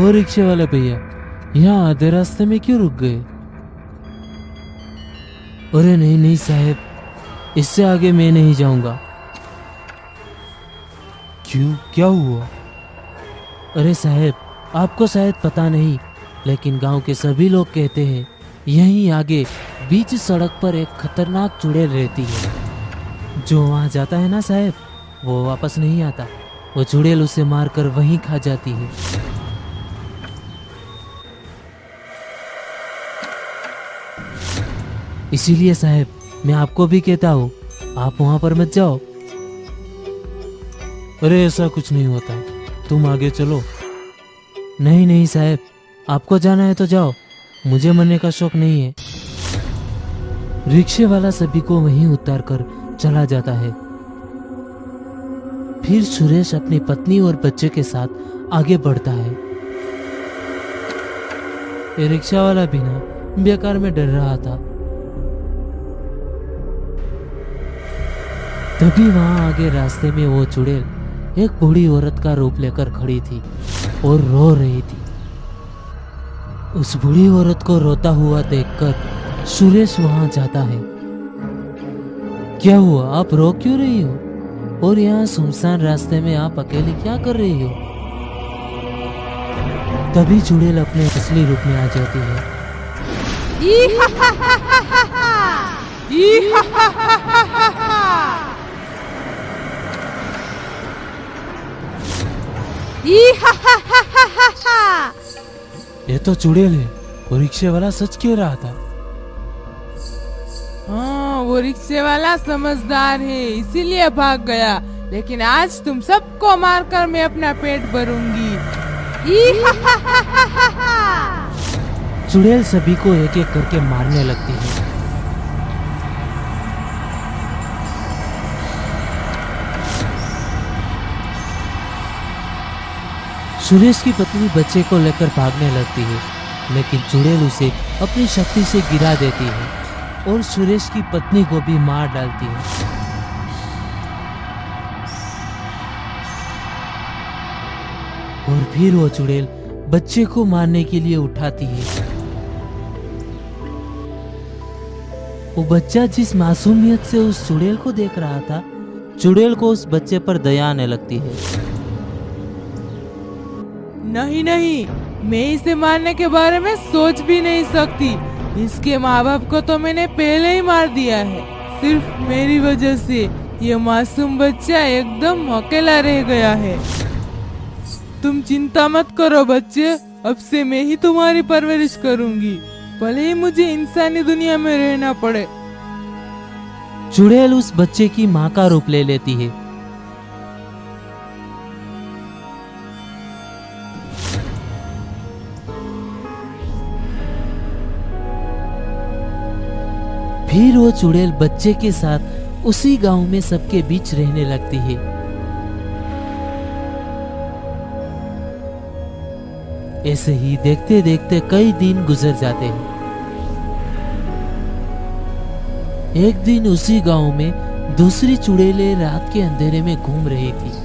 ओ रिक्शे वाले भैया, यहाँ आधे रास्ते में क्यों रुक गए? अरे नहीं नहीं साहब, इससे आगे मैं नहीं जाऊंगा। क्यों, क्या हुआ? अरे साहब, आपको शायद पता नहीं, लेकिन गांव के सभी लोग कहते हैं यहीं आगे बीच सड़क पर एक खतरनाक चुड़ैल रहती है। जो वहां जाता है ना साहब, वो वापस नहीं आता। वो चुड़ैल उसे मारकर वहीं खा जाती है। इसीलिए साहब, मैं आपको भी कहता हूँ, आप वहां पर मत जाओ। अरे ऐसा कुछ नहीं होता, तुम आगे चलो। नहीं नहीं साहब, आपको जाना है तो जाओ, मुझे मरने का शौक नहीं है। रिक्शे वाला सभी को वहीं उतार कर चला जाता है। फिर सुरेश अपनी पत्नी और बच्चे के साथ आगे बढ़ता है। ये रिक्शा वाला भी ना बेकार में डर रहा था। तभी वहां आगे रास्ते में वो चुड़ैल एक बूढ़ी औरत का रूप लेकर खड़ी थी और रो रही थी। उस बूढ़ी औरत को रोता हुआ देखकर सुरेश वहां जाता है। क्या हुआ, आप रो क्यों रही हो? और यहाँ सुनसान रास्ते में आप अकेली क्या कर रही हो? तभी चुड़ैल अपने असली रूप में आ जाती है। ये तो चुड़ैल है। वो रिक्शे वाला सच कह रहा था। हाँ, वो रिक्शे वाला समझदार है, इसीलिए भाग गया। लेकिन आज तुम सबको मारकर मैं अपना पेट भरूंगी। चुड़ैल सभी को एक एक करके मारने लगती है। सुरेश की पत्नी बच्चे को लेकर भागने लगती है, लेकिन चुड़ैल उसे अपनी शक्ति से गिरा देती है और सुरेश की पत्नी को भी मार डालती है। और फिर वो चुड़ैल बच्चे को मारने के लिए उठाती है। वो बच्चा जिस मासूमियत से उस चुड़ैल को देख रहा था, चुड़ैल को उस बच्चे पर दया आने लगती है। नहीं नहीं, मैं इसे मारने के बारे में सोच भी नहीं सकती। इसके माँ बाप को तो मैंने पहले ही मार दिया है। सिर्फ मेरी वजह से ये मासूम बच्चा एकदम अकेला रह गया है। तुम चिंता मत करो बच्चे, अब से मैं ही तुम्हारी परवरिश करूंगी, भले ही मुझे इंसानी दुनिया में रहना पड़े। चुड़ैल उस बच्चे की माँ का रूप ले लेती है। फिर वो चुड़ैल बच्चे के साथ उसी गांव में सबके बीच रहने लगती है। ऐसे ही देखते देखते कई दिन गुजर जाते हैं। एक दिन उसी गांव में दूसरी चुड़ैलें रात के अंधेरे में घूम रही थी।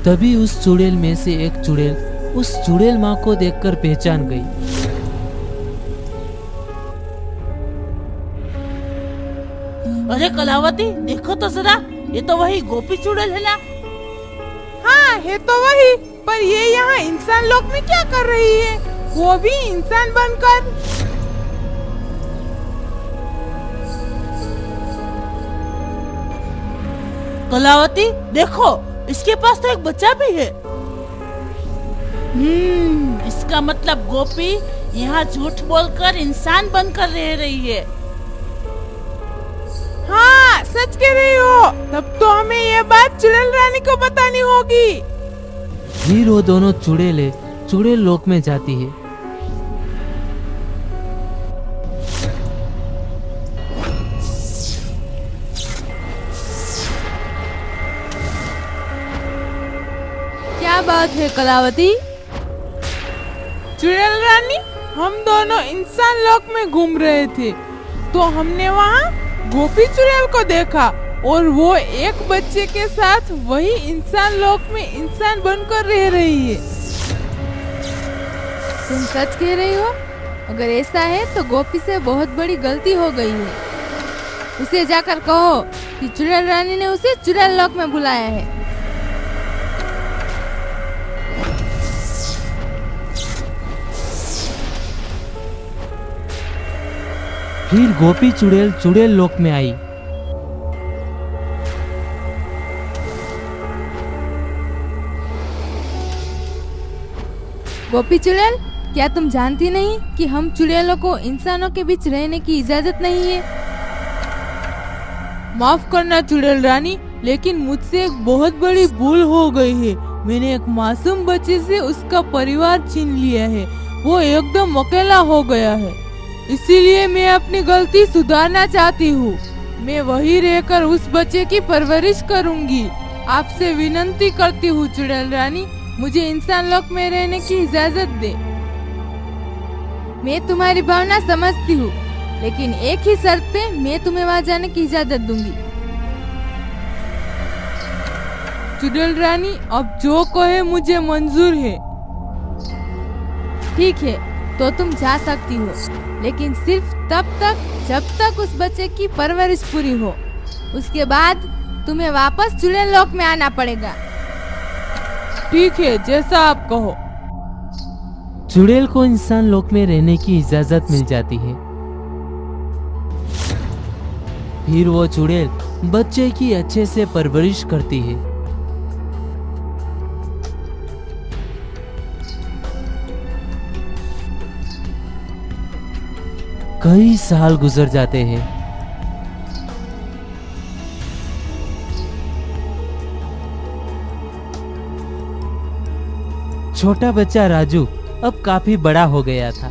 तभी उस चुड़ैल में से एक चुड़ैल उस चुड़ैल माँ को देखकर पहचान गई। अरे कलावती, देखो तो जरा, ये तो वही गोपी चुड़ैल है ना? हाँ, है तो वही, पर ये यहाँ इंसान लोक में क्या कर रही है, वो भी इंसान बनकर? कलावती देखो, इसके पास तो एक बच्चा भी है। इसका मतलब गोपी यहाँ झूठ बोलकर इंसान बनकर रह रही है। हाँ, सच कह रही हो। तब तो हमें ये बात चुड़ैल रानी को बतानी होगी। फिर वो दोनों चुड़ैलें चुड़ैल लोक में जाती है। क्या बात है कलावती? चुड़ैल रानी, हम दोनों इंसान लोक में घूम रहे थे तो हमने वहाँ गोपी चुड़ैल को देखा और वो एक बच्चे के साथ वही इंसान लोक में इंसान बनकर रह रही है। तुम सच कह रही हो? अगर ऐसा है तो गोपी से बहुत बड़ी गलती हो गई है। उसे जाकर कहो कि चुड़ैल रानी ने उसे चुड़ैल लोक में बुलाया है। फिर गोपी चुड़ैल चुड़ैल लोक में आई। गोपी चुड़ैल, क्या तुम जानती नहीं कि हम चुड़ैलों को इंसानों के बीच रहने की इजाजत नहीं है? माफ करना चुड़ैल रानी, लेकिन मुझसे एक बहुत बड़ी भूल हो गई है। मैंने एक मासूम बच्चे से उसका परिवार छीन लिया है। वो एकदम अकेला हो गया है, इसीलिए मैं अपनी गलती सुधारना चाहती हूँ। मैं वहीं रहकर उस बच्चे की परवरिश करूँगी। आपसे विनती करती हूँ चुड़ैल रानी, मुझे इंसान लोक में रहने की इजाजत दे। मैं तुम्हारी भावना समझती हूँ, लेकिन एक ही शर्त पे मैं तुम्हें वहाँ जाने की इजाजत दूंगी। चुड़ैल रानी, अब जो कहे मुझे मंजूर है। ठीक है, तो तुम जा सकती हो, लेकिन सिर्फ तब तक जब तक उस बच्चे की परवरिश पूरी हो। उसके बाद तुम्हें वापस चुड़ैल लोक में आना पड़ेगा। ठीक है, जैसा आप कहो। चुड़ैल को इंसान लोक में रहने की इजाजत मिल जाती है। फिर वो चुड़ैल बच्चे की अच्छे से परवरिश करती है। कई साल गुजर जाते हैं। छोटा बच्चा राजू अब काफी बड़ा हो गया था।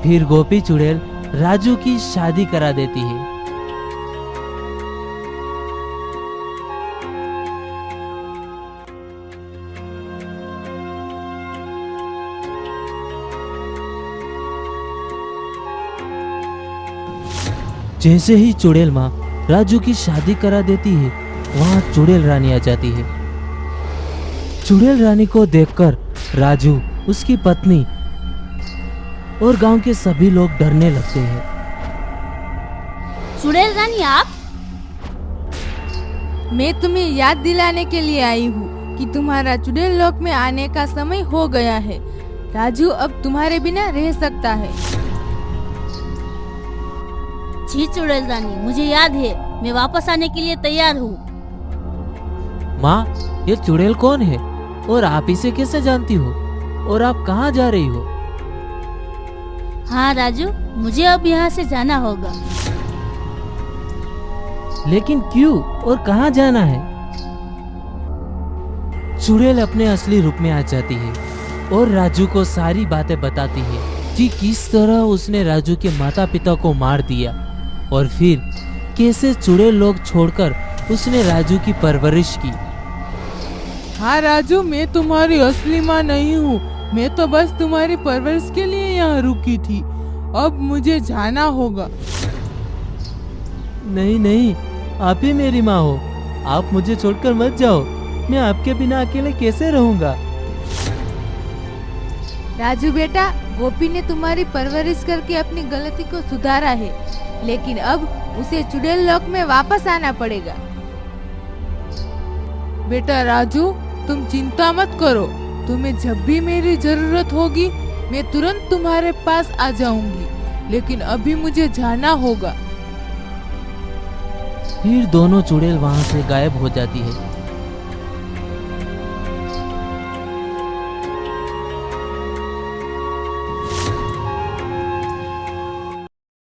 फिर गोपी चुड़ैल राजू की शादी करा देती है। जैसे ही चुड़ैल माँ राजू की शादी करा देती है, वहाँ चुड़ैल रानी आ जाती है। चुड़ैल रानी को देखकर राजू, उसकी पत्नी और गांव के सभी लोग डरने लगते हैं। चुड़ैल रानी, आप? मैं तुम्हें याद दिलाने के लिए आई हूँ कि तुम्हारा चुड़ैल लोक में आने का समय हो गया है। राजू अब तुम्हारे बिना रह सकता है। जी चुड़ैल रानी, मुझे याद है। मैं वापस आने के लिए तैयार हूँ। माँ, ये चुड़ैल कौन है और आप इसे कैसे जानती हो और आप कहाँ जा रही हो? हाँ राजू, मुझे अब यहाँ से जाना होगा। लेकिन क्यों और कहाँ जाना है? चुड़ैल अपने असली रूप में आ जाती है और राजू को सारी बातें बताती है कि किस तरह उसने राजू के माता पिता को मार दिया और फिर कैसे चुड़ैल लोग छोड़कर उसने राजू की परवरिश की। हाँ राजू, मैं तुम्हारी असली माँ नहीं हूँ। मैं तो बस तुम्हारी परवरिश के लिए यहाँ रुकी थी। अब मुझे जाना होगा। नहीं नहीं, आप ही मेरी माँ हो। आप मुझे छोड़कर मत जाओ। मैं आपके बिना अकेले कैसे रहूँगा? राजू बेटा, गोपी ने तुम्हारी परवरिश करके अपनी गलती को सुधारा है, लेकिन अब उसे चुड़ैल लोक में वापस आना पड़ेगा। बेटा राजू, तुम चिंता मत करो। तुम्हें जब भी मेरी जरूरत होगी मैं तुरंत तुम्हारे पास आ जाऊंगी, लेकिन अभी मुझे जाना होगा। फिर दोनों चुड़ैल वहाँ से गायब हो जाती है।